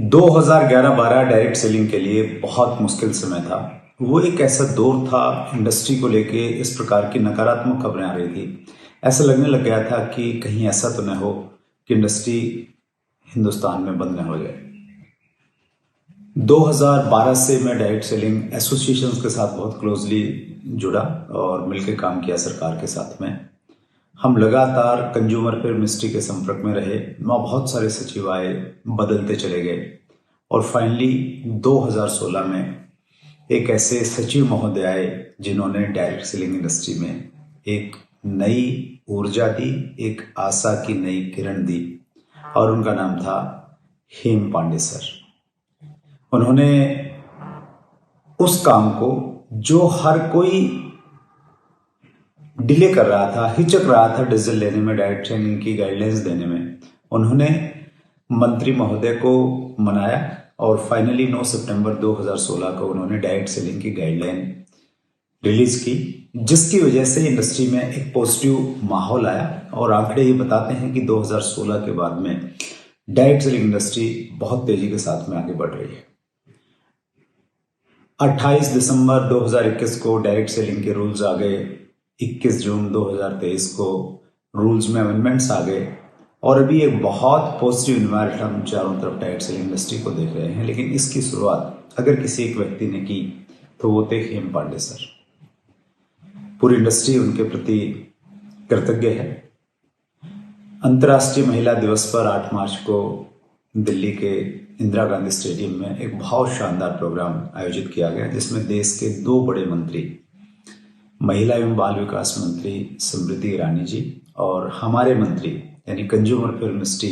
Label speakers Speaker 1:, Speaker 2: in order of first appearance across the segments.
Speaker 1: 2011-12 direct selling के लिए बहुत मुश्किल समय था। वो एक ऐसा दौर था, इंडस्ट्री को लेके इस प्रकार की नकारात्मक खबरें आ रही थी। ऐसा लगने लग गया था कि कहीं ऐसा तो न हो कि इंडस्ट्री हिंदुस्तान में बंद न हो जाए। 2012 से मैं डायरेक्ट सेलिंग एसोसिएशंस के साथ बहुत क्लोजली जुड़ा और मिलकर काम किया सरकार के साथ में। हम लगातार कंज्यूमर अफेयर मिनिस्ट्री के संपर्क में रहे। वहाँ बहुत सारे सचिव आए, बदलते चले गए और फाइनली 2016 में एक ऐसे सचिव महोदय आए जिन्होंने डायरेक्ट सेलिंग इंडस्ट्री में एक नई ऊर्जा दी, एक आशा की नई किरण दी और उनका नाम था हेम पांडे सर। उन्होंने उस काम को जो हर कोई डिले कर रहा था, हिचक रहा था डिसीजन लेने में, डायरेक्ट सेलिंग की गाइडलाइंस देने में, उन्होंने मंत्री महोदय को मनाया और फाइनली 9 सितंबर 2016 को उन्होंने डायरेक्ट सेलिंग की गाइडलाइन रिलीज की, जिसकी वजह से इंडस्ट्री में एक पॉजिटिव माहौल आया। और आंकड़े ये बताते हैं कि 2016 के बाद में डायरेक्ट सेलिंग इंडस्ट्री बहुत तेजी के साथ में आगे बढ़ रही है। 28 दिसंबर 2021 को डायरेक्ट सेलिंग के रूल्स आ गए। 21 जून 2023 को रूल्स में अमेंडमेंट्स आ गए और अभी एक बहुत पॉजिटिव इन्वायरमेंट हम चारों तरफ डायरेक्ट सेलिंग इंडस्ट्री को देख रहे हैं। लेकिन इसकी शुरुआत अगर किसी एक व्यक्ति ने की तो वो थे हेम पांडे सर। पूरी इंडस्ट्री उनके प्रति कृतज्ञ है। अंतर्राष्ट्रीय महिला दिवस पर 8 मार्च को दिल्ली के इंदिरा गांधी स्टेडियम में एक बहुत शानदार प्रोग्राम आयोजित किया गया, जिसमें देश के 2 बड़े मंत्री, महिला एवं बाल विकास मंत्री स्मृति ईरानी जी और हमारे मंत्री यानी consumer affair ministry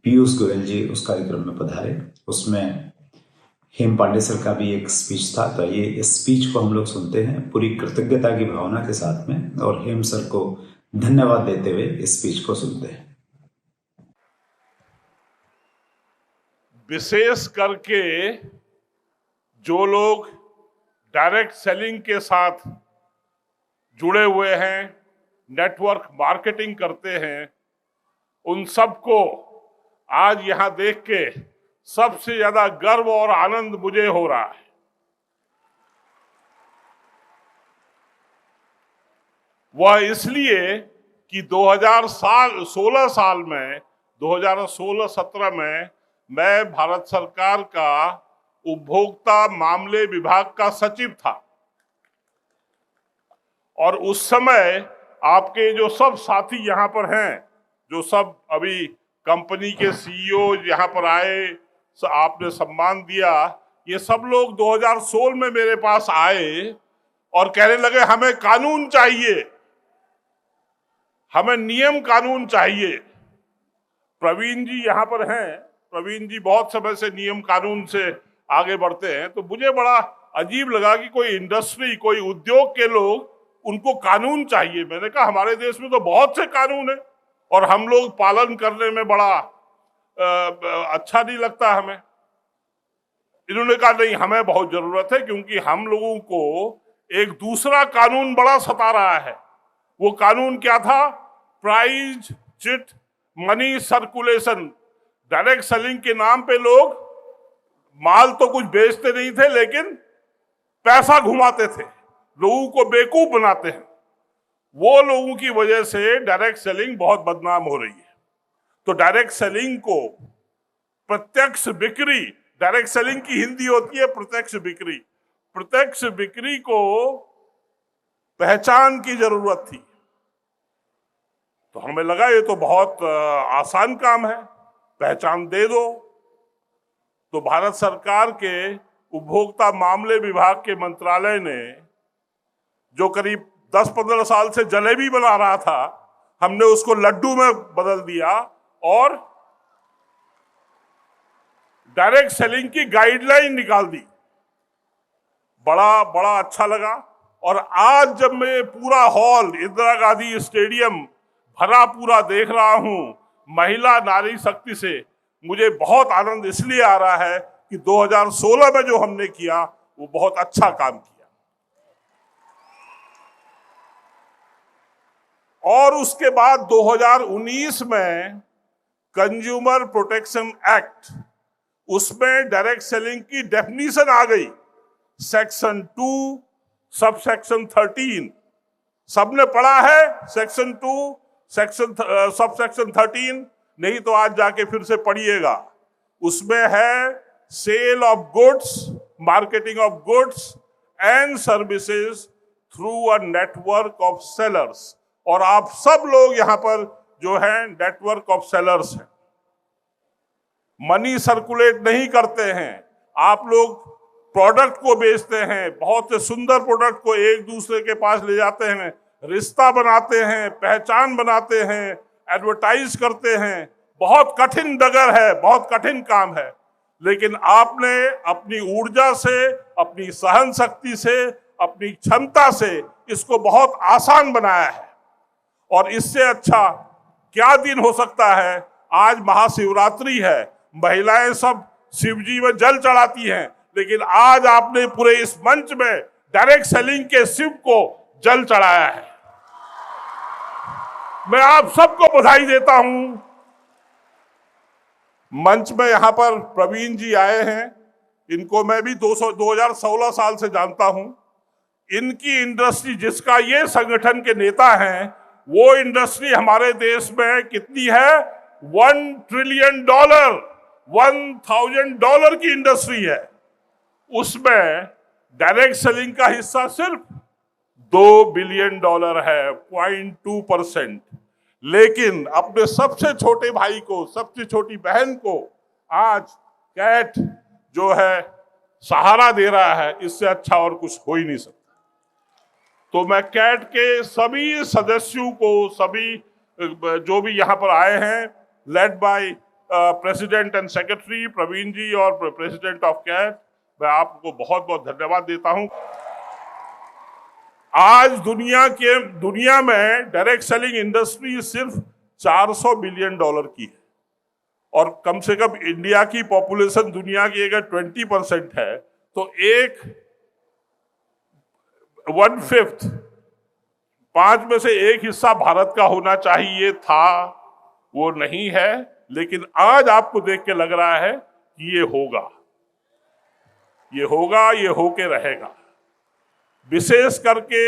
Speaker 1: Piyush Goyal ji उस कार्यक्रम में पधारे। उसमें हेम पांडे सर का भी एक स्पीच था। तो ये इस स्पीच को हम लोग सुनते हैं पूरी कृतज्ञता की भावना के साथ में और हेम सर को धन्यवाद देते हुए इस स्पीच को सुनते हैं।
Speaker 2: विशेष करके जो लोग डायरेक्ट सेलिंग के साथ जुड़े हुए हैं, नेटवर्क मार्केटिंग करते हैं, उन सबको आज यहां देख के सबसे ज्यादा गर्व और आनंद मुझे हो रहा है। वह इसलिए कि 2016 में मैं भारत सरकार का उपभोक्ता मामले विभाग का सचिव था और उस समय आपके जो सब साथी यहाँ पर हैं, जो सब अभी कंपनी के सीईओ यहाँ पर आए, आपने सम्मान दिया, ये सब लोग 2016 में मेरे पास आए और कहने लगे हमें कानून चाहिए, हमें नियम कानून चाहिए। प्रवीण जी यहाँ पर हैं, प्रवीण जी बहुत समय से नियम कानून से आगे बढ़ते हैं। तो मुझे बड़ा अजीब लगा कि कोई इंडस्ट्री, कोई उद्योग के लोग, उनको कानून चाहिए। मैंने कहा हमारे देश में तो बहुत से कानून है और हम लोग पालन करने में बड़ा अच्छा नहीं लगता हमें। इन्होंने कहा नहीं, हमें बहुत जरूरत है, क्योंकि हम लोगों को एक दूसरा कानून बड़ा सता रहा है। वो कानून क्या था? Price chit money circulation. Direct selling के नाम पे लोग माल तो कुछ बेचते नहीं थे, लेकिन पैसा घुमाते थे, लोगों को बेवकूफ बनाते हैं। वो लोगों की वजह से डायरेक्ट सेलिंग बहुत बदनाम हो रही है। तो डायरेक्ट सेलिंग को प्रत्यक्ष बिक्री, डायरेक्ट सेलिंग की हिंदी होती है प्रत्यक्ष बिक्री, प्रत्यक्ष बिक्री को पहचान की जरूरत थी। तो हमें लगा ये तो बहुत आसान काम है, पहचान दे दो। तो भारत सरकार के उपभोक्ता मामले विभाग के मंत्रालय ने, जो करीब 10-15 साल से जलेबी बना रहा था, हमने उसको लड्डू में बदल दिया और डायरेक्ट सेलिंग की गाइडलाइन निकाल दी। बड़ा बड़ा अच्छा लगा। और आज जब मैं पूरा हॉल इंदिरा गांधी स्टेडियम भरा पूरा देख रहा हूं महिला नारी शक्ति से, मुझे बहुत आनंद इसलिए आ रहा है कि 2016 में जो हमने किया वो बहुत अच्छा काम किया। और उसके बाद 2019 में कंज्यूमर प्रोटेक्शन एक्ट उसमें डायरेक्ट सेलिंग की डेफिनीशन आ गई, सेक्शन 2 सब सेक्शन 13। सबने पढ़ा है सेक्शन 2 सब सेक्शन 13? नहीं तो आज जाके फिर से पढ़िएगा। उसमें है sale of goods, marketing of goods and services through a network of sellers. और आप सब लोग यहां पर जो है नेटवर्क ऑफ सेलर्स हैं। मनी सर्कुलेट नहीं करते हैं, आप लोग प्रोडक्ट को बेचते हैं, बहुत से सुंदर प्रोडक्ट को एक दूसरे के पास ले जाते हैं, रिश्ता बनाते हैं, पहचान बनाते हैं, एडवर्टाइज करते हैं। बहुत कठिन डगर है, बहुत कठिन काम है, लेकिन आपने अपनी ऊर्जा से, अपनी सहन शक्ति से, अपनी क्षमता से इसको बहुत आसान बनाया है। और इससे अच्छा क्या दिन हो सकता है? आज महाशिवरात्रि है, महिलाएं सब शिवजी में जल चढ़ाती हैं, लेकिन आज आपने पूरे इस मंच में डायरेक्ट सेलिंग के शिव को जल चढ़ाया है। मैं आप सबको बधाई देता हूं। मंच में यहां पर प्रवीण जी आए हैं, इनको मैं भी 2016 साल से जानता हूं। इनकी इंडस्ट्री, जिसका ये संगठन के नेता हैं, वो इंडस्ट्री हमारे देश में कितनी है? $1 ट्रिलियन, $1,000 की इंडस्ट्री है। उसमें डायरेक्ट सेलिंग का हिस्सा सिर्फ $2 बिलियन है, 0.2%। लेकिन अपने सबसे छोटे भाई को, सबसे छोटी बहन को आज कैट जो है सहारा दे रहा है। इससे अच्छा और कुछ हो ही नहीं सकता। तो मैं कैट के सभी सदस्यों को, सभी जो भी यहां पर आए हैं, led by president and secretary Praveen ji और प्रेसिडेंट ऑफ कैट, मैं आपको बहुत बहुत धन्यवाद देता हूं। आज दुनिया में डायरेक्ट सेलिंग इंडस्ट्री सिर्फ $400 बिलियन की है, और कम से कम इंडिया की पॉपुलेशन दुनिया की अगर 20% है, तो 1/5, 5 में से 1 हिस्सा भारत का होना चाहिए था, वो नहीं है। लेकिन आज आपको देख के लग रहा है कि ये होगा, ये होके रहेगा। विशेष करके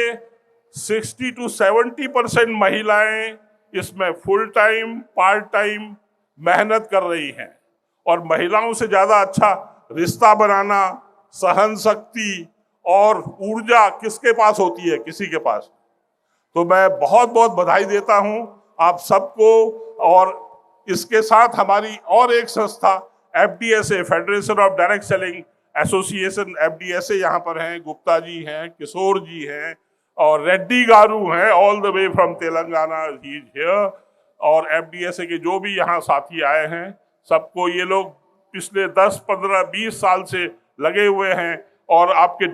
Speaker 2: 60 to 70% महिलाएं इसमें फुल टाइम, पार्ट टाइम मेहनत कर रही हैं। और महिलाओं से ज्यादा अच्छा रिश्ता बनाना, सहन शक्ति और ऊर्जा किसके पास होती है? किसी के पास। तो मैं बहुत बहुत बधाई देता हूं आप सबको। और इसके साथ हमारी और एक संस्था FDSA, federation of direct selling association, FDSA यहाँ पर हैं, गुप्ता जी हैं, किशोर जी हैं, और रेड्डी गारू हैं, all the way from Telangana, he is here. और FDSA के जो भी यहाँ साथी आए हैं, सबको, ये लोग पिछले 10, 15, 20 साल से लगे हुए हैं। और आपके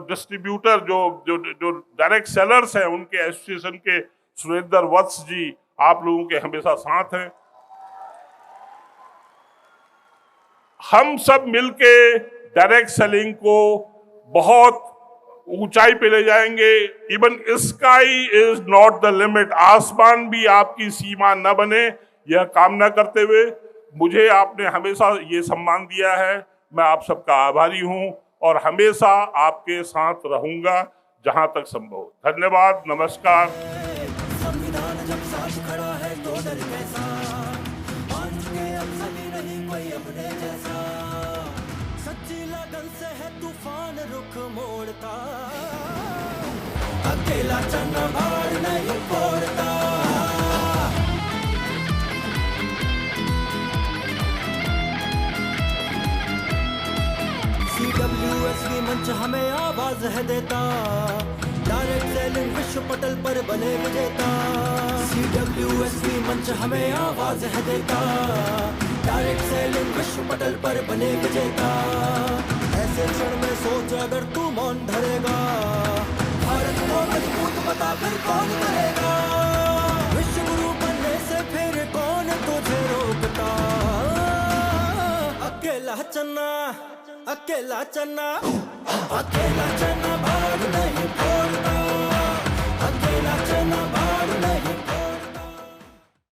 Speaker 2: डिस्ट्रीब्यूटर जो डायरेक्ट सेलर्स हैं, उनके एसोसिएशन के सुरेंद्र वत्स जी आप लोगों के हमेशा साथ हैं। हम सब मिलके डायरेक्ट सेलिंग को बहुत ऊंचाई पे ले जाएंगे। Even sky is not the limit, आसमान भी आपकी सीमा न बने, यह कामना करते हुए मुझे आपने हमेशा ये सम्मान दिया है। मैं आप सबका आभारी हूं और हमेशा आपके साथ रहूंगा जहां तक संभव हो। धन्यवाद, नमस्कार।
Speaker 3: संविधान जब साथ खड़ा है तो डर कैसा, मान चुके अब सभी नहीं कोई अपने जैसा, सच्ची लगन से है तूफान रुख मोड़ता, अकेला चलना भार नहीं फोड़ता। CWSV मंच हमें आवाज है देता, डायरेक्ट सेलिंग विश्व पटल पर बने विजेता। CWSV मंच हमें आवाज है देता, डायरेक्ट सेलिंग विश्व पटल पर बने विजेता। ऐसे क्षण में सोच अगर तू मौन धरेगा, भारत को मजबूत बता फिर कौन करेगा, विश्व गुरु बनने से फिर कौन तुझे रोकता। अकेला चलना, अकेला चलना, अकेला चलना भाग नहीं फोड़ता।